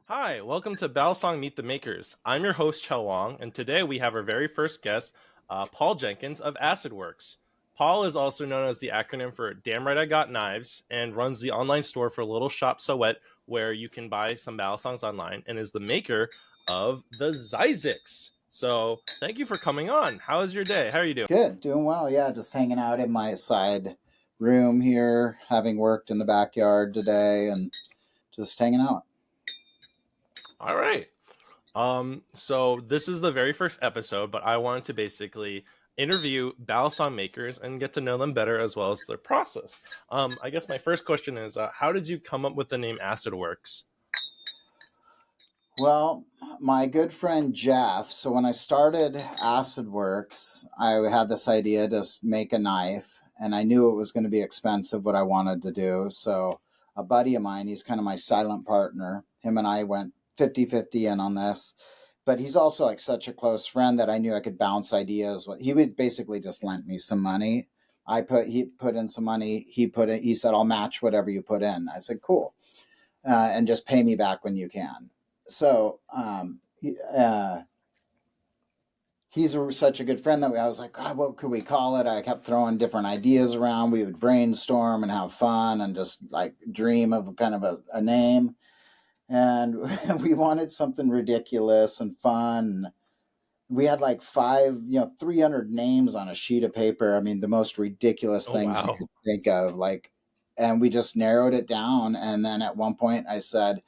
Hi, welcome to Balisong Meet the Makers. I'm your host, Chell Wong, and today we have our very first guest, Pall Jenkins of Acidwrx. Paul is also known as the acronym for Damn Right I Got Knives and runs the online store for Little Shop Sowet, where you can buy some Balisongs online, and is the maker of the ZZYZX. So thank you for coming on. How is your day? How are you doing? Good, doing well. Yeah, just hanging out in my side room here, having worked in the backyard today and just hanging out. All right. So this is the very first episode, but I wanted to basically interview Balisong makers and get to know them better as well as their process. I guess my first question is, how did you come up with the name Acidwrx? Well, my good friend Jeff, so when I started Acidwrx, I had this idea to make a knife, and I knew it was going to be expensive what I wanted to do. So a buddy of mine, he's kind of my silent partner, him and I went 50-50 in on this. But he's also like such a close friend that I knew I could bounce ideas. He would basically just lend me some money. He put in some money. He said, I'll match whatever you put in. I said, cool. And just pay me back when you can. So, he's such a good friend that I was like, God, what could we call it? I kept throwing different ideas around. We would brainstorm and have fun and just like dream of kind of a name. And we wanted something ridiculous and fun. We had like 300 names on a sheet of paper. I mean, the most ridiculous Oh, things you wow. could think of, and we just narrowed it down. And then at one point I said,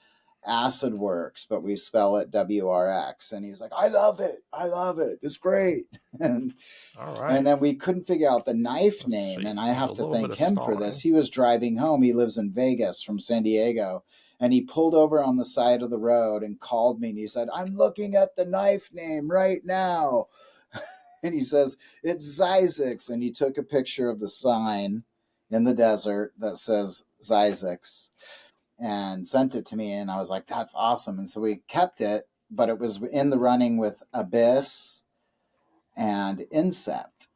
Acidwrx, but we spell it WRX. And he's like, I love it. I love it. It's great. and, All and right. then we couldn't figure out the knife So name. you And I did a have to little bit thank of him for this. stalling. He was driving home. He lives in Vegas from San Diego. And he pulled over on the side of the road and called me and he said, I'm looking at the knife name right now. And he says, it's ZZYZX. And he took a picture of the sign in the desert that says ZZYZX and sent it to me. And I was like, that's awesome. And so we kept it, but it was in the running with Abyss and Incept.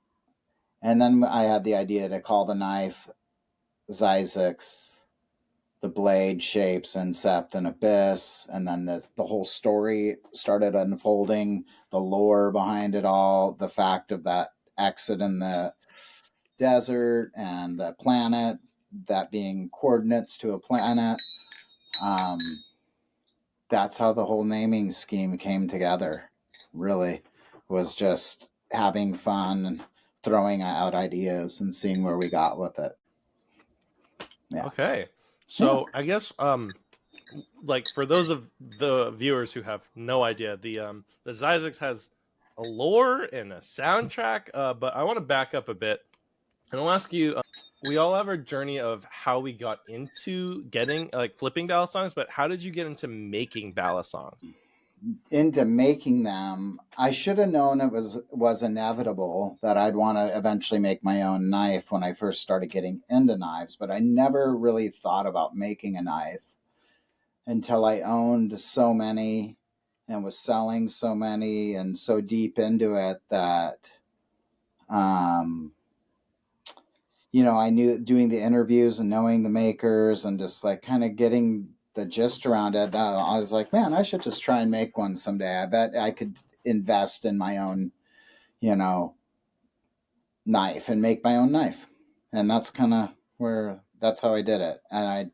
And then I had the idea to call the knife ZZYZX, the blade shapes Incept and Abyss. And then the whole story started unfolding, the lore behind it all, the fact of that exit in the desert and the planet, that being coordinates to a planet. Um, that's how the whole naming scheme came together. Really, was just having fun and throwing out ideas and seeing where we got with it. Yeah, Okay. yeah. So I guess like for those of the viewers who have no idea, the ZZYZX has a lore and a soundtrack, but I want to back up a bit. And I'll ask you, we all have our journey of how we got into getting like flipping ballad songs, but how did you get into making ballad songs? Into making them, I should have known it was inevitable that I'd want to eventually make my own knife when I first started getting into knives, but I never really thought about making a knife until I owned so many and was selling so many and so deep into it that um, I knew doing the interviews and knowing the makers and just like kind of getting the gist around it. I was like, man, I should just try and make one someday. I bet I could invest in my own, you know, knife and make my own knife. And that's kind of that's how I did it. And I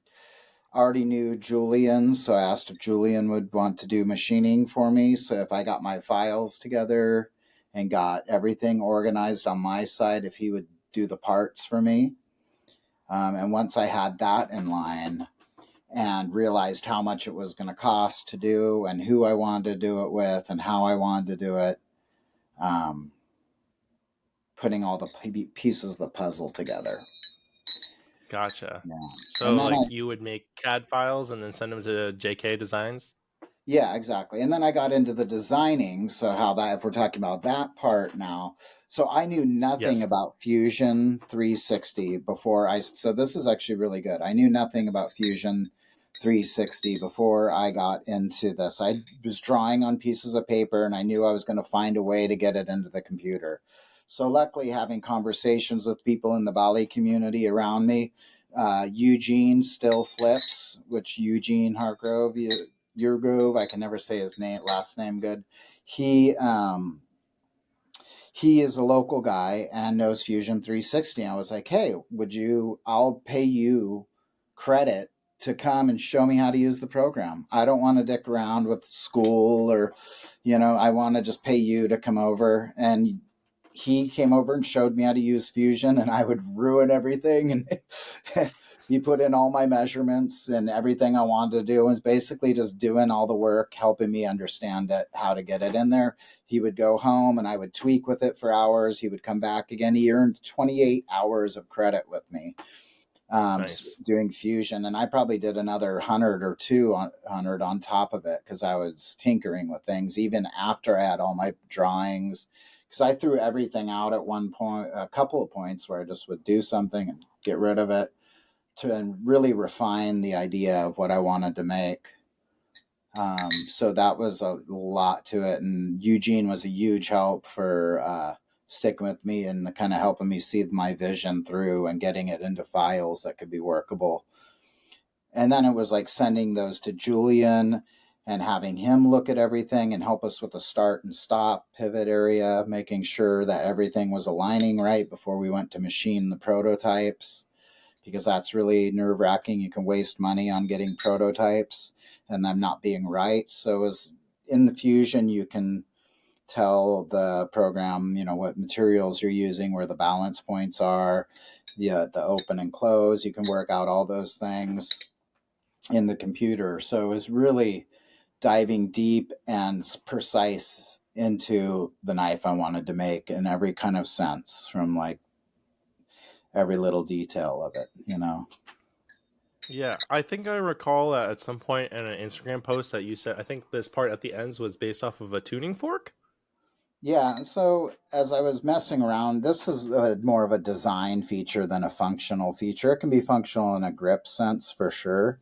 already knew Julian, so I asked if Julian would want to do machining for me. So if I got my files together and got everything organized on my side, if he would do the parts for me. And once I had that in line and realized how much it was going to cost to do and who I wanted to do it with and how I wanted to do it, um, putting all the pieces of the puzzle together. Gotcha. Yeah. And So then like you would make CAD files and then send them to JK Designs? yeah, exactly. And then I got into the designing. So, how that, if we're talking about that part now, so I knew nothing Yes. about Fusion 360 before so this is actually really good. I knew nothing about Fusion 360 before I got into this. I was drawing on pieces of paper and I knew I was going to find a way to get it into the computer. So, luckily, having conversations with people in the Bali community around me, Eugene still flips, which Eugene Hargrove, Yurgrove. I can never say his last name good. He he is a local guy and knows Fusion 360. And I was like, hey, I'll pay you credit to come and show me how to use the program. I don't want to dick around with school or, I want to just pay you to come over. And he came over and showed me how to use Fusion, and I would ruin everything. And he put in all my measurements, and everything I wanted to do was basically just doing all the work, helping me understand it, how to get it in there. He would go home and I would tweak with it for hours. He would come back again. He earned 28 hours of credit with me Nice. doing Fusion. And I probably did another 100 or 200 on top of it because I was tinkering with things even after I had all my drawings. Because I threw everything out at one point, a couple of points where I just would do something and get rid of it to really refine the idea of what I wanted to make. So that was a lot to it. And Eugene was a huge help for sticking with me and kind of helping me see my vision through and getting it into files that could be workable. And then it was like sending those to Julian and having him look at everything and help us with the start and stop pivot area, making sure that everything was aligning right before we went to machine the prototypes, because that's really nerve-wracking. You can waste money on getting prototypes and them not being right. So as in the Fusion, you can tell the program, what materials you're using, where the balance points are, the open and close. You can work out all those things in the computer. So it was really diving deep and precise into the knife I wanted to make in every kind of sense, from like every little detail of it. Yeah, I think I recall that at some point in an Instagram post that you said I think this part at the ends was based off of a tuning fork. Yeah, so as I was messing around, this is more of a design feature than a functional feature. It can be functional in a grip sense for sure,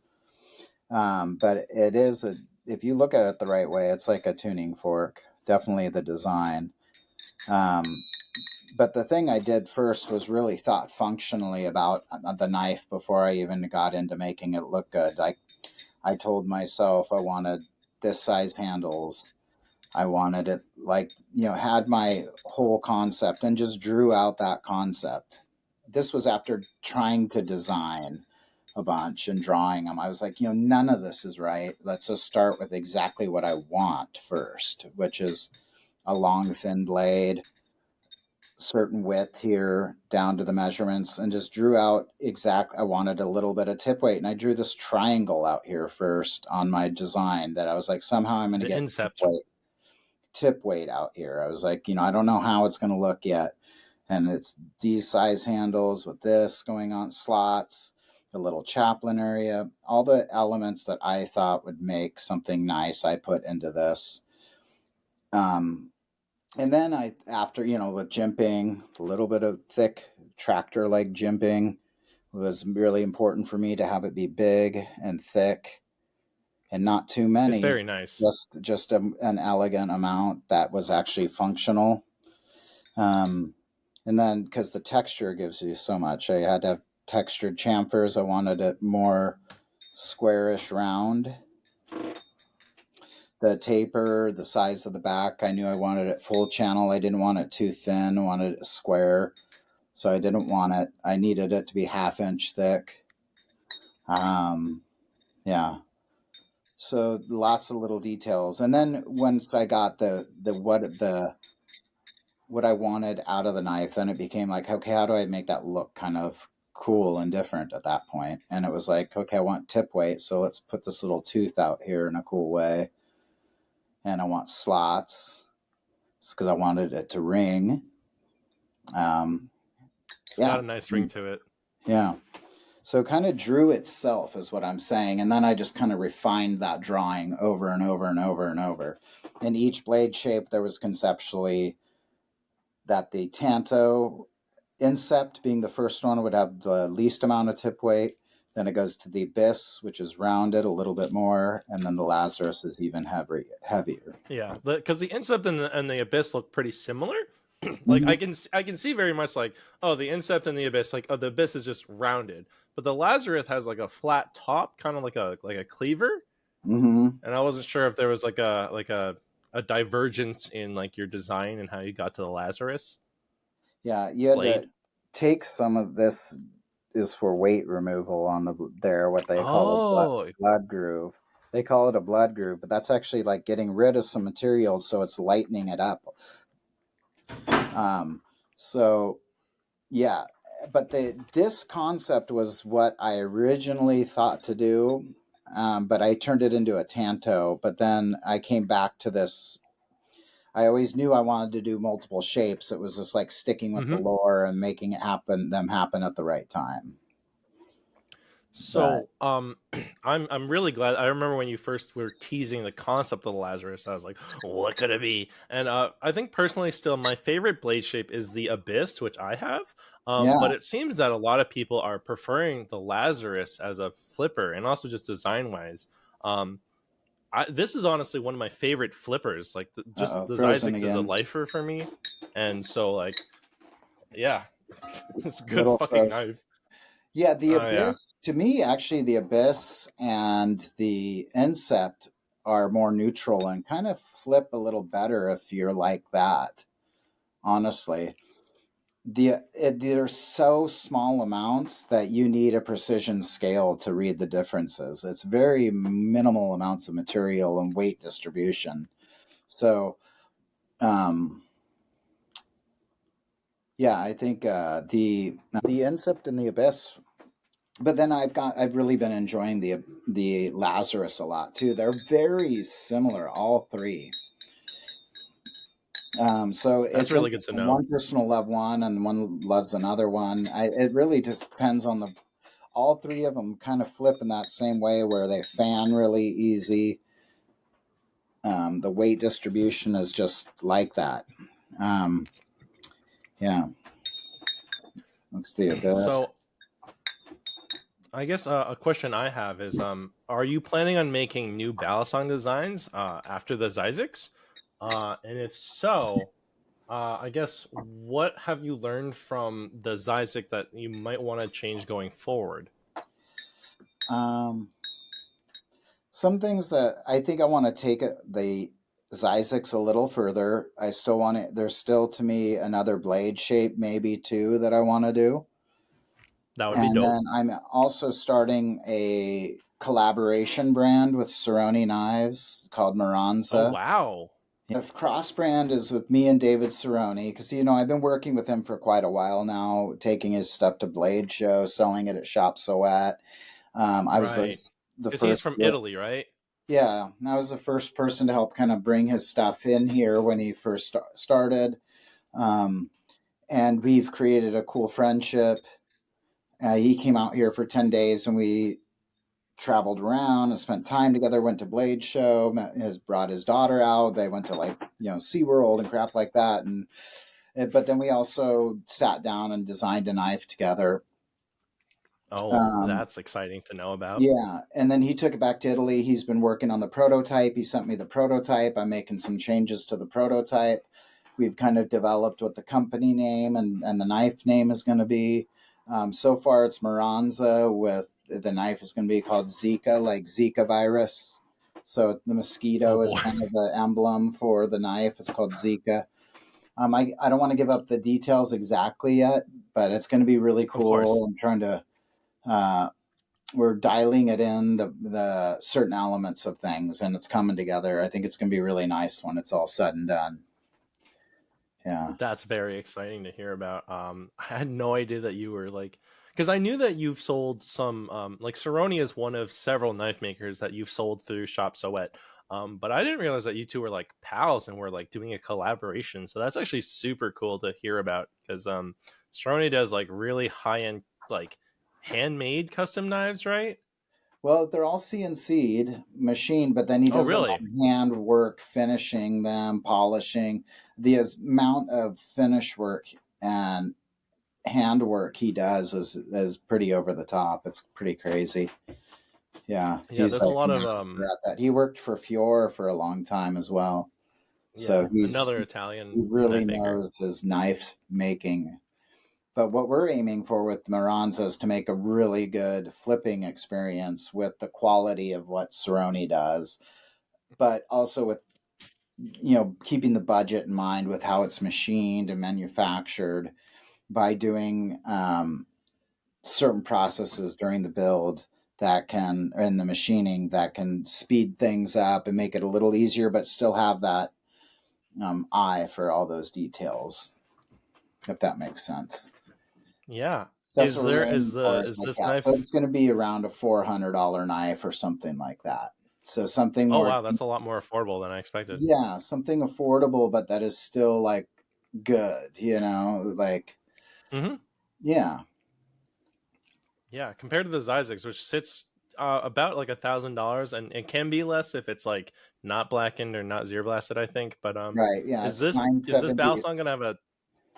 but if you look at it the right way, it's like a tuning fork. Definitely the design. Um, but the thing I did first was really thought functionally about the knife before I even got into making it look good. I told myself I wanted this size handles. I wanted it like, had my whole concept and just drew out that concept. This was after trying to design a bunch and drawing them. I was like, none of this is right. Let's just start with exactly what I want first, which is a long, thin blade, certain width here down to the measurements, and just drew out I wanted a little bit of tip weight. And I drew this triangle out here first on my design that I was like, somehow I'm going to The get incept. tip weight out here. I was like, I don't know how it's going to look yet. And it's these size handles with this going on slots, the little chaplain area, all the elements that I thought would make something nice, I put into this. And then after, with jimping, a little bit of thick tractor leg jimping was really important for me to have it be big and thick and not too It's many, very nice. just an elegant amount that was actually functional. And then because the texture gives you so much, I had to have textured chamfers. I wanted it more squarish round. The taper, the size of the back, I knew I wanted it full channel. I didn't want it too thin. I wanted it square. So I needed it to be 1/2 inch thick. Um, yeah. So lots of little details. And then once I got what I wanted out of the knife, then it became like, okay, how do I make that look kind of cool and different at that point? And it was like, okay, I want tip weight, so let's put this little tooth out here in a cool way. And I want slots because I wanted it to ring. Um, It's yeah, got a nice ring to it. yeah. So it kind of drew itself, is what I'm saying. And then I just kind of refined that drawing over and over and over and over. In each blade shape, there was conceptually that the Tanto Incept, being the first one, would have the least amount of tip weight. Then it goes to the Abyss, which is rounded a little bit more. And then the Lazarus is even heavier. Yeah, because the incept and the abyss look pretty similar. Like Mm-hmm. I can see very much like, oh, the incept and the abyss, like, oh, the abyss is just rounded, but the Lazarus has like a flat top, kind of like a cleaver. Hmm. And I wasn't sure if there was like a divergence in like your design and how you got to the Lazarus Yeah, you had blade. to take some of this is for weight removal on there, what they call a Oh, blood groove. They call it a blood groove, but that's actually like getting rid of some materials, so it's lightening it up. Um, so yeah, but this concept was what I originally thought to do, but I turned it into a tanto. But then I came back to this. I always knew I wanted to do multiple shapes. It was just like sticking with the hmm. lore and making it happen, them happen at the right time. But So, I'm really glad. I remember when you first were teasing the concept of the Lazarus. I was like, "What could it be?" And I think personally, still my favorite blade shape is the Abyss, which I have. yeah, But it seems that a lot of people are preferring the Lazarus as a flipper, and also just design wise. Um, this is honestly one of my favorite flippers. Like just the frozen ZZYZX is a again. lifer for me, and so like, yeah, it's a good Little fucking frozen. knife. Yeah, the Oh yeah, Abyss, to me, actually, the Abyss and the Incept are more neutral and kind of flip a little better if you're like that, honestly. They're so small amounts that you need a precision scale to read the differences. It's very minimal amounts of material and weight distribution. So, um, yeah, I think the Incept and the Abyss. But then I've really been enjoying the Lazarus a lot too. They're very similar, all three. So that's it's really good to interesting. know. One person will love one, and one loves another one. It really just depends on the. All three of them kind of flip in that same way, where they fan really easy. The weight distribution is just like that. Um, yeah, that's the Abyss. So I guess a question I have is, are you planning on making new Balisong designs after the ZZYZX? And if so, I guess what have you learned from the ZZYZX that you might want to change going forward? Um, some things that I think I want to take the ZZYZX a little further. I still want it. There's still to me another blade shape, maybe two, that I want to do. That would be And dope. then I'm also starting a collaboration brand with Cerrone Knives called Oh Maranza. wow! The cross brand is with me and David Cerrone because I've been working with him for quite a while now, taking his stuff to Blade Show, selling it at Shop Soat. I was Right, the because he's first. from Italy, right? Yeah, I was the first person to help kind of bring his stuff in here when he first started. Um, and we've created a cool friendship. He came out here for 10 days and we traveled around and spent time together, went to Blade Show, has brought his daughter out. They went to like, SeaWorld and crap like that. But then we also sat down and designed a knife together. Oh, Um, that's exciting to know about. Yeah, and then he took it back to Italy. He's been working on the prototype. He sent me the prototype. I'm making some changes to the prototype. We've kind of developed what the company name and the knife name is going to be. So far, it's Maranza with the knife is going to be called Zika, like Zika virus. So the Oh mosquito is boy, kind of the emblem for the knife. It's called Zika. I don't want to give up the details exactly yet, but it's going to be really of course. cool. I'm trying to uh, we're dialing it in the certain elements of things and it's coming together. I think it's going to be really nice when it's all said and done. Yeah. That's very exciting to hear about. I had no idea that you were like, because I knew that you've sold some, like Cerrone is one of several knife makers that you've sold through Shop Soet. But I didn't realize that you two were like pals and were like doing a collaboration. So that's actually super cool to hear about because Cerrone does like really high end, like handmade custom knives, right? Well, they're all CNC'd machine, but then he Oh, does a lot really? of hand work, finishing them, polishing. The amount of finish work and hand work he does is pretty over the top. It's pretty crazy. Yeah, Yeah, he's there's a like a lot of master at that. He worked for Fior for a long time as well. So yeah, another he Italian really knife maker. knows his knife making. But what we're aiming for with Miranza is to make a really good flipping experience with the quality of what Cerrone does, but also with, keeping the budget in mind with how it's machined and manufactured by doing certain processes during the build that can, in the machining, that can speed things up and make it a little easier, but still have that eye for all those details, if that makes sense. Yeah. That's what we're aiming for. Is Is like, this yeah, so knife? it's going to be around a $400 knife or something like that. So something Oh more, wow, that's a lot more affordable than I expected. yeah, something affordable, but that is still like good, like, Hmm. yeah, Yeah, compared to the ZZYZX, which sits about like $1,000, and it can be less if it's like not blackened or not zero blasted, I think. But right, yeah, it's is this 970. Balisong gonna have a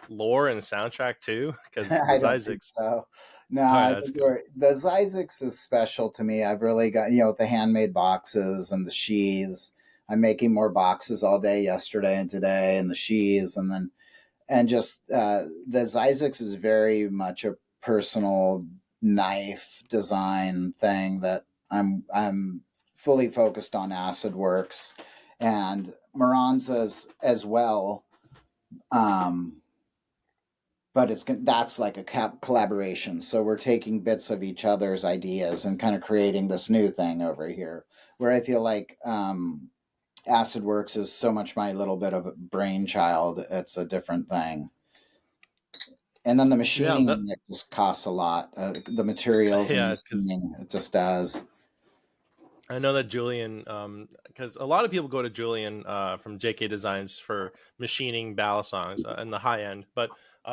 lore and soundtrack too? Because the I don't think ZZYZX. so. No, Oh yeah, I that's think good. the ZZYZX is special to me. I've really got, with the handmade boxes and the sheaths. I'm making more boxes all day yesterday and today, and the sheaths, and just the ZZYZX is very much a personal knife design thing that I'm fully focused on Acidwrx and Miranza's as well. Um, but that's like a collaboration. So we're taking bits of each other's ideas and kind of creating this new thing over here. Where I feel like AcidWrx is so much my little bit of a brainchild. It's a different thing. And then the Yeah, that machining, it just costs a lot. The materials and yeah, the because machining, it just does. I know that Julian, because a lot of people go to Julian from JK Designs for machining Balisongs in the high end, but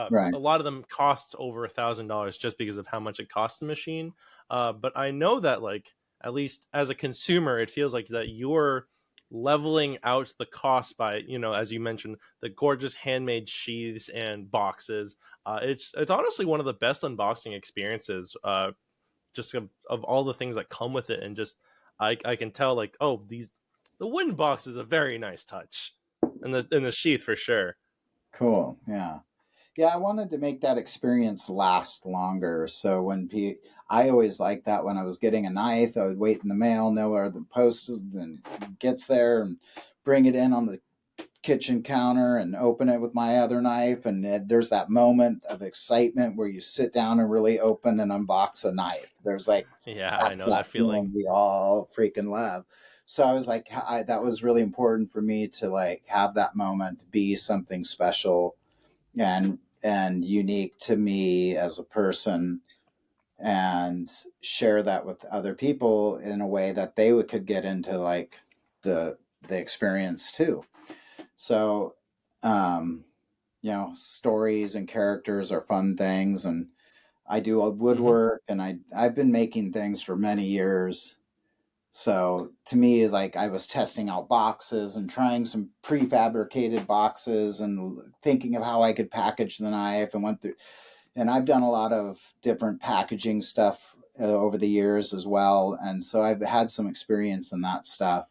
Right. a lot of them cost over $1,000 just because of how much it costs to machine. But I know that, like, at least as a consumer, it feels like that you're leveling out the cost by, as you mentioned, the gorgeous handmade sheaths and boxes. It's honestly one of the best unboxing experiences. Just of all the things that come with it, and just I can tell, like, oh, the wooden box is a very nice touch, and the sheath for sure. Cool. Yeah. Yeah, I wanted to make that experience last longer. So I always liked that when I was getting a knife, I would wait in the mail, know where the post is, and gets there, and bring it in on the kitchen counter and open it with my other knife. And there's that moment of excitement where you sit down and really open and unbox a knife. There's like, Yeah, I that's know that that feeling. feeling we all freaking love. So I was like, that was really important for me to like have that moment be something special and unique to me as a person, and share that with other people in a way that they could get into like the experience too. So um stories and characters are fun things, and I do a Hmm. woodwork, and I've been making things for many years. So to me, like, I was testing out boxes and trying some prefabricated boxes and thinking of how I could package the knife, and went through, and I've done a lot of different packaging stuff over the years as well. And so I've had some experience in that stuff.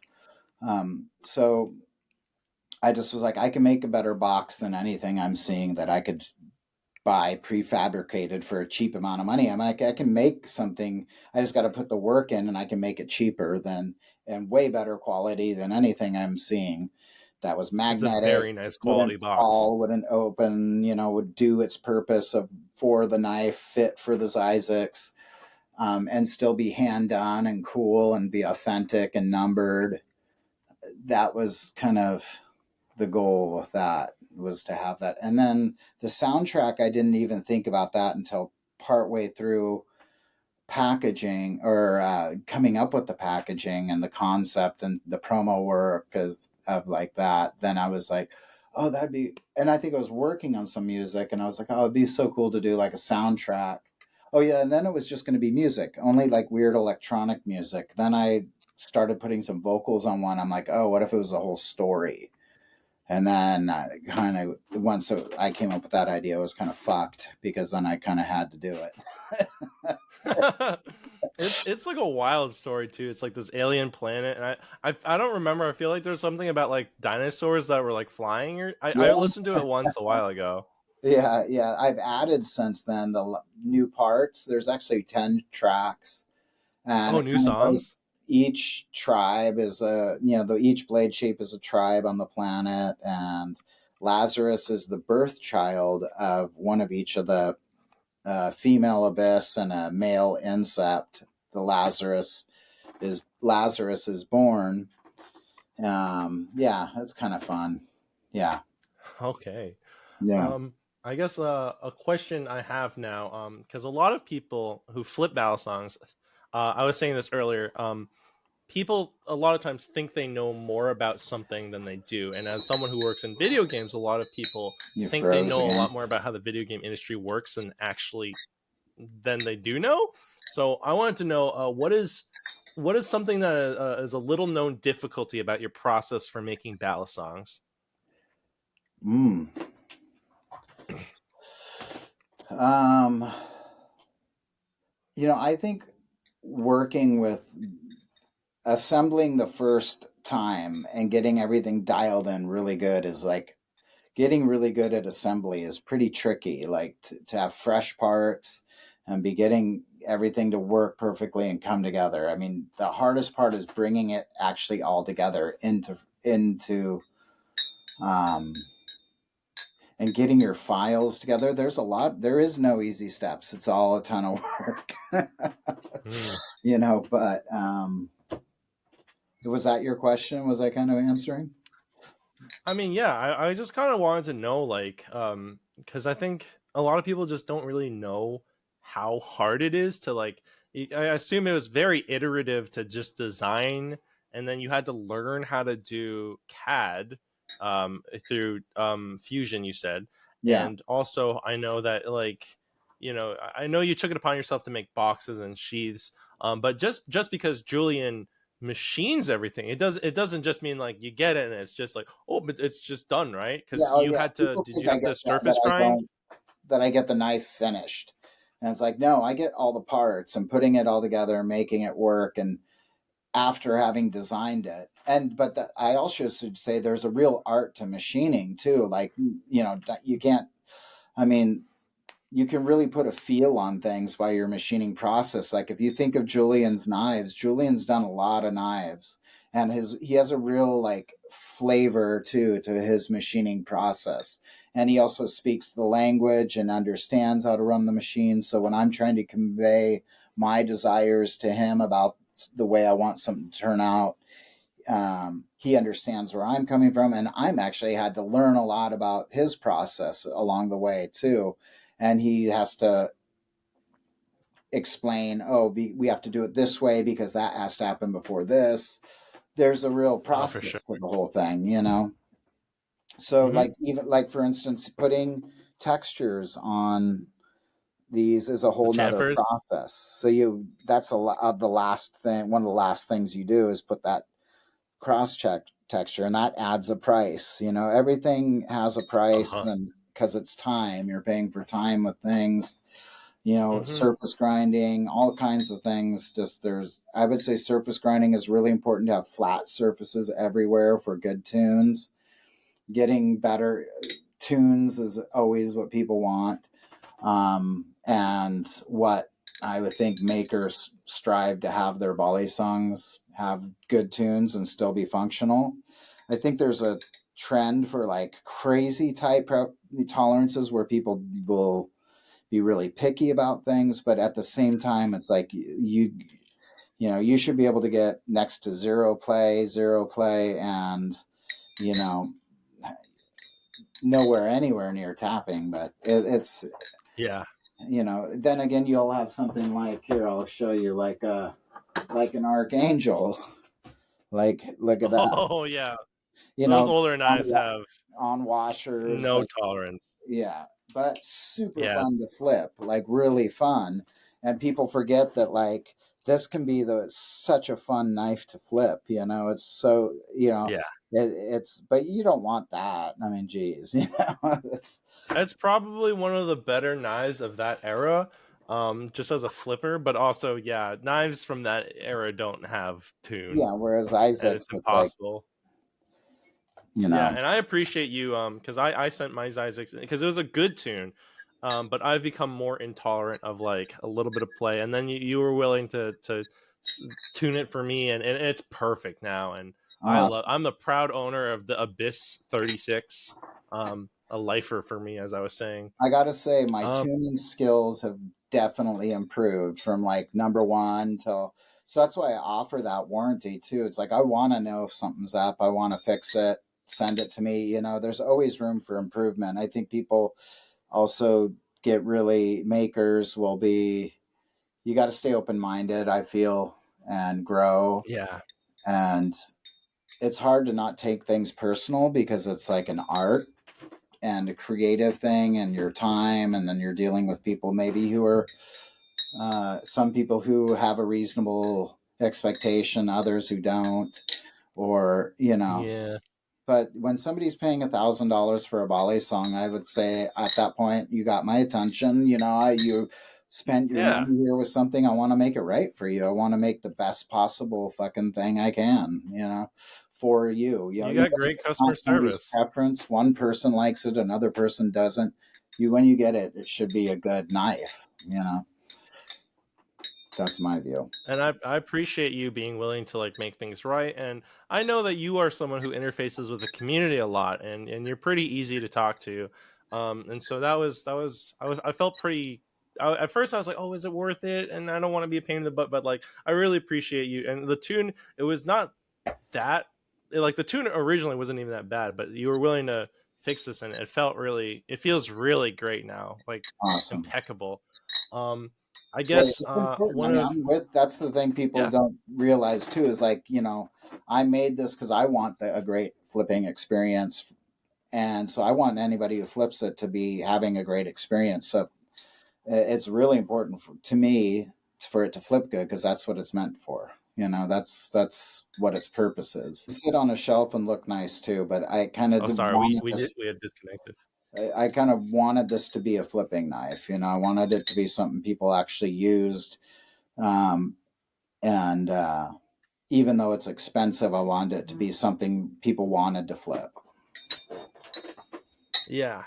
So I just was like, I can make a better box than anything I'm seeing that I could buy prefabricated for a cheap amount of money. I'm like, I can make something. I just got to put the work in, and I can make it cheaper than and way better quality than anything I'm seeing. That was It's a magnetic, very nice wouldn't quality box. fall, wouldn't open. Would do its purpose of for the knife, fit for the ZZYZX, and still be hand done and cool and be authentic and numbered. That was kind of the goal with that, was to have that. And then the soundtrack, I didn't even think about that until partway through packaging, or coming up with the packaging and the concept and the promo work of like that. Then I was like, oh, that'd be, and I think I was working on some music, and I was like, oh, it'd be so cool to do like a soundtrack. Oh yeah, and then it was just going to be music, only like weird electronic music. Then I started putting some vocals on one. I'm like, oh, what if it was a whole story? And then I kind of, once I came up with that idea, it was kind of fucked, because then I kind of had to do it. It's like a wild story too. It's like this alien planet, and I don't remember. I feel like there's something about like dinosaurs that were like flying. Or I Yeah, listened to it once a while ago. Yeah. I've added since then new parts. There's actually 10 tracks, and Oh, it new kind of goes. songs. Each tribe is each blade shape is a tribe on the planet, and Lazarus is the birth child of one of each of the female abyss and a male incept. The Lazarus is born. Yeah, that's kind of fun. Yeah, Okay. yeah, Um, I guess a question I have now, because a lot of people who flip battle songs, I was saying this earlier, people a lot of times think they know more about something than they do. And as someone who works in video games, a lot of people you think they froze know a again. lot more about how the video game industry works than they do know. So I wanted to know what is something that is a little known difficulty about your process for making battle songs. Mm. Um, I think working with assembling the first time and getting everything dialed in really good is like getting really good at assembly is pretty tricky. Like to have fresh parts and be getting everything to work perfectly and come together. I mean, the hardest part is bringing it actually all together into um, and getting your files together. There is no easy steps. It's all a ton of work. Hmm. But was that your question? Was I kind of answering? I mean, yeah, I just kind of wanted to know, like, because I think a lot of people just don't really know how hard it is to like. I assume it was very iterative to just design, and then you had to learn how to do CAD through Fusion. You said, Yeah. and also I know that like. I know you took it upon yourself to make boxes and sheaths, but just because Julian machines everything, it doesn't just mean like you get it and it's just like, oh, but it's just done, right? Yeah. Because Oh, you yeah. had to, People did think you I have get to that surface I grind? don't, that I get the knife finished. And it's like, no, I get all the parts and putting it all together and making it work. And after having designed it, I also should say there's a real art to machining too. Like, you can't, I mean, you can really put a feel on things by your machining process. Like if you think of Julian's knives, Julian's done a lot of knives, and he has a real like flavor too to his machining process. And he also speaks the language and understands how to run the machine. So when I'm trying to convey my desires to him about the way I want something to turn out, he understands where I'm coming from, and I'm actually had to learn a lot about his process along the way too. And he has to explain, we have to do it this way because that has to happen before this. There's a real Oh, for sure. process to the whole thing. So, Hmm. like even like for instance, putting textures on these is a The whole nother chamfers. process. So that's the last thing. One of the last things you do is put that cross check texture, and that adds a price. Everything has a price, Uh-huh. and because it's time, you're paying for time with things. Hmm. Surface grinding, all kinds of things. I would say surface grinding is really important to have flat surfaces everywhere for good tunes. Getting better tunes is always what people want. And what I would think makers strive to have their Balisongs have good tunes and still be functional. I think there's a trend for like crazy tight tolerances where people will be really picky about things, but at the same time, it's like you should be able to get next to zero play, and you know nowhere anywhere near tapping. But it's Yeah. then again, you'll have something like here. I'll show you like an archangel. Like look at that. Oh, yeah. You Those know, older on knives have on washers, no like. tolerance. Yeah, but super Yeah. fun to flip, like really fun. And people forget that like this can be such a fun knife to flip. It's so, Yeah. it's but you don't want that. I mean, geez, it's It's probably one of the better knives of that era, just as a flipper, but also, yeah, knives from that era don't have tune, yeah. Whereas and it's Isaac's, it's like impossible. you Yeah, know. and I appreciate you because I sent my ZZYZX because it was a good tune. But I've become more intolerant of like a little bit of play, and then you were willing to tune it for me, and it's perfect now. And Awesome. I'm the proud owner of the Abyss 36, a lifer for me, as I was saying. I gotta say, my Um, tuning skills have definitely improved from like number one till. So that's why I offer that warranty too. It's like I want to know if something's up. I want to fix it. Send it to me. You know, there's always room for improvement. I think people also get really makers will be. You got to stay open minded. I feel and grow, yeah, and it's hard to not take things personal because it's like an art and a creative thing and your time, and then you're dealing with people maybe who are some people who have a reasonable expectation, others who don't, or you know. yeah, But when somebody's paying $1,000 for a Balisong, I would say at that point you got my attention. You know, you spent your yeah. money here with something. I want to make it right for you. I want to make the best possible fucking thing I can. You know, for you. You know, You even got if great it's customer not somebody's service. preference, one person likes it, another person doesn't. You when you get it, it should be a good knife. You know, that's my view. And I appreciate you being willing to like make things right. And I know that you are someone who interfaces with the community a lot, and you're pretty easy to talk to. And so I felt pretty. At first, I was like, "Oh, is it worth it?" And I don't want to be a pain in the butt, but like, I really appreciate you. And the tune, it was not that like the tune originally wasn't even that bad, but you were willing to fix this, and it feels really great now, like Awesome. impeccable. Um, I Well, guess it's important. I one mean, of I'm with. That's the thing people yeah. don't realize too is like I made this because I want a great flipping experience, and so I want anybody who flips it to be having a great experience. So it's really important to me for it to flip good because that's what it's meant for. You know, that's what its purpose is. Sit on a shelf and look nice too, but I kind of Oh, sorry, wanted this. we had disconnected. I kind of wanted this to be a flipping knife. You know, I wanted it to be something people actually used. Um, and even though it's expensive, I wanted it to be something people wanted to flip. Yeah.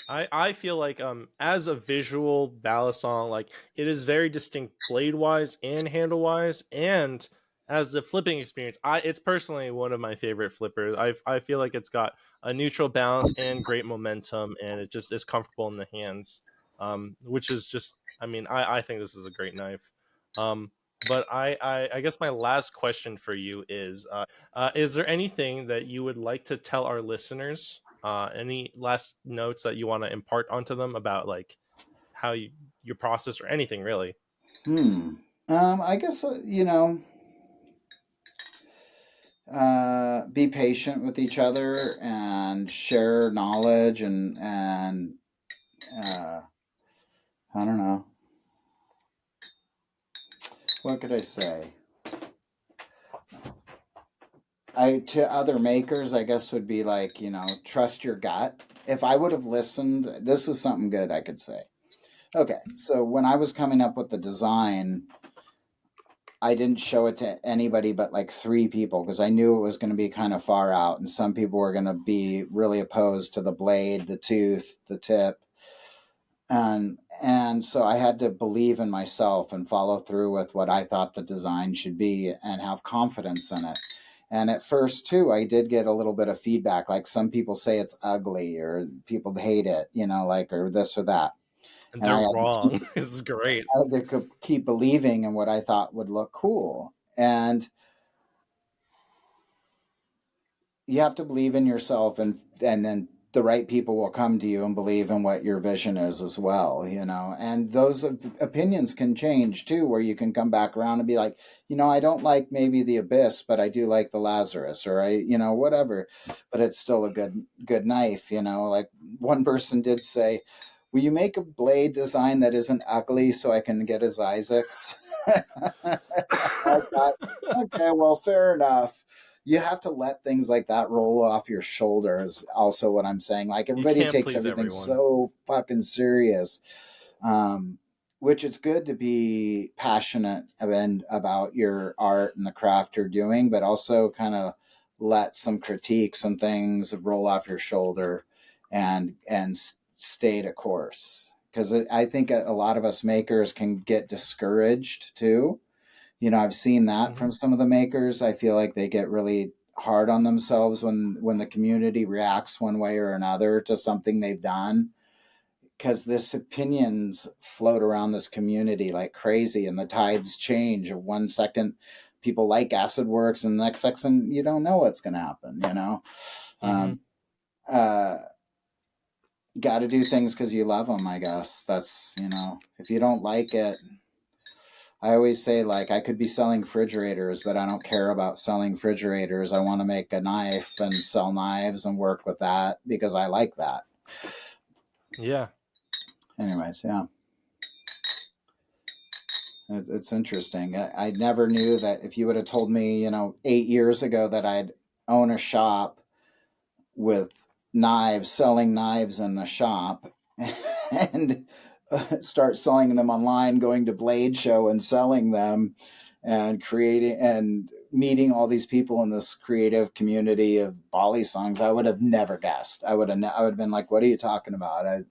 I feel like as a visual balisong, like it is very distinct blade wise and handle wise, and as the flipping experience, it's personally one of my favorite flippers. I feel like it's got a neutral balance and great momentum, and it just is comfortable in the hands. Which is just, I mean, I think this is a great knife. But I guess my last question for you is there anything that you would like to tell our listeners? Any last notes that you want to impart onto them about like how your process or anything really? I guess be patient with each other and share knowledge and uh, I don't know what could I say. I to other makers, I guess would be like trust your gut. If I would have listened, this is something good I could say. Okay, so when I was coming up with the design, I didn't show it to anybody but like three people because I knew it was going to be kind of far out, and some people were going to be really opposed to the blade, the tooth, the tip, and so I had to believe in myself and follow through with what I thought the design should be and have confidence in it. And at first too, I did get a little bit of feedback, like some people say it's ugly or people hate it, like or this or that, And and I they're had to wrong. keep This is great. I had to keep believing in what I thought would look cool. And you have to believe in yourself, and then the right people will come to you and believe in what your vision is as well, and those opinions can change too, where you can come back around and be like, I don't like maybe the Abyss, but I do like the Lazarus, or whatever, but it's still a good knife, like one person did say, will you make a blade design that isn't ugly so I can get his Isaacs? I thought, okay, well, fair enough. You have to let things like that roll off your shoulders. Also, what I'm saying, like You everybody can't takes please everything everyone. so fucking serious, which it's good to be passionate about your art and the craft you're doing, but also kind of let some critiques and things roll off your shoulder and stay the course. Because I think a lot of us makers can get discouraged too. I've seen that Mm-hmm. from some of the makers. I feel like they get really hard on themselves when the community reacts one way or another to something they've done, because this opinions float around this community like crazy, and the tides change. Of 1 second people like Acidwrx, and the next second you don't know what's going to happen. Mm-hmm. um, uh, Got to do things because you love them, I guess. That's, if you don't like it, I always say, like, I could be selling refrigerators, but I don't care about selling refrigerators. I want to make a knife and sell knives and work with that because I like that. Yeah. Anyways, yeah. It's interesting. I never knew that. If you would have told me, 8 years ago, that I'd own a shop with knives, selling knives in the shop, and start selling them online, going to Blade Show and selling them, and creating and meeting all these people in this creative community of Balisongs, I would have never guessed. I would have been like, "What are you talking about?"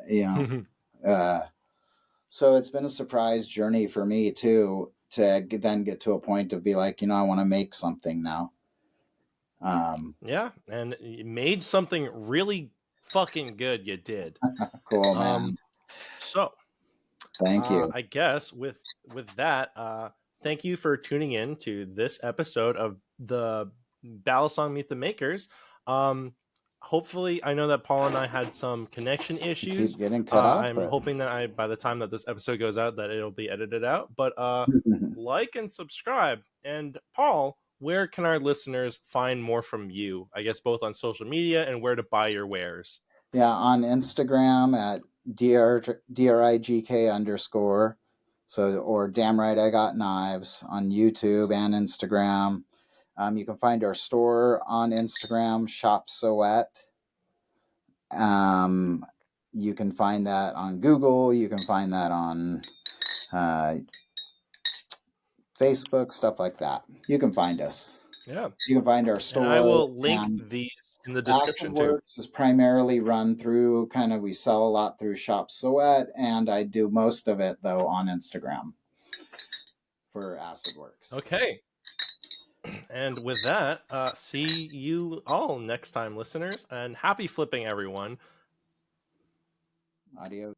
You know. So it's been a surprise journey for me too, to then get to a point of be like, I want to make something now. Yeah, and you made something really fucking good. You did. Cool, man. Um, so Thank you. I guess with that, thank you for tuning in to this episode of the Balisong Meet the Makers. Um, hopefully, I know that Paul and I had some connection You keep issues. getting cut off, I'm but hoping that by the time that this episode goes out, that it'll be edited out. But like and subscribe. And Paul, where can our listeners find more from you? I guess both on social media and where to buy your wares. yeah, on Instagram at DRIGK underscore. So, or damn right, I got knives on YouTube and Instagram. You can find our store on Instagram, Shop Soet. Um, you can find that on Google. You can find that on uh, Facebook, stuff like that. You can find us. Yeah, You can find our and I store. will link And these in the description too. Acidwrx is primarily run through we sell a lot through Shop Soet, and I do most of it though on Instagram for Acidwrx. Okay. And with that, see you all next time, listeners, and happy flipping, everyone. Audio.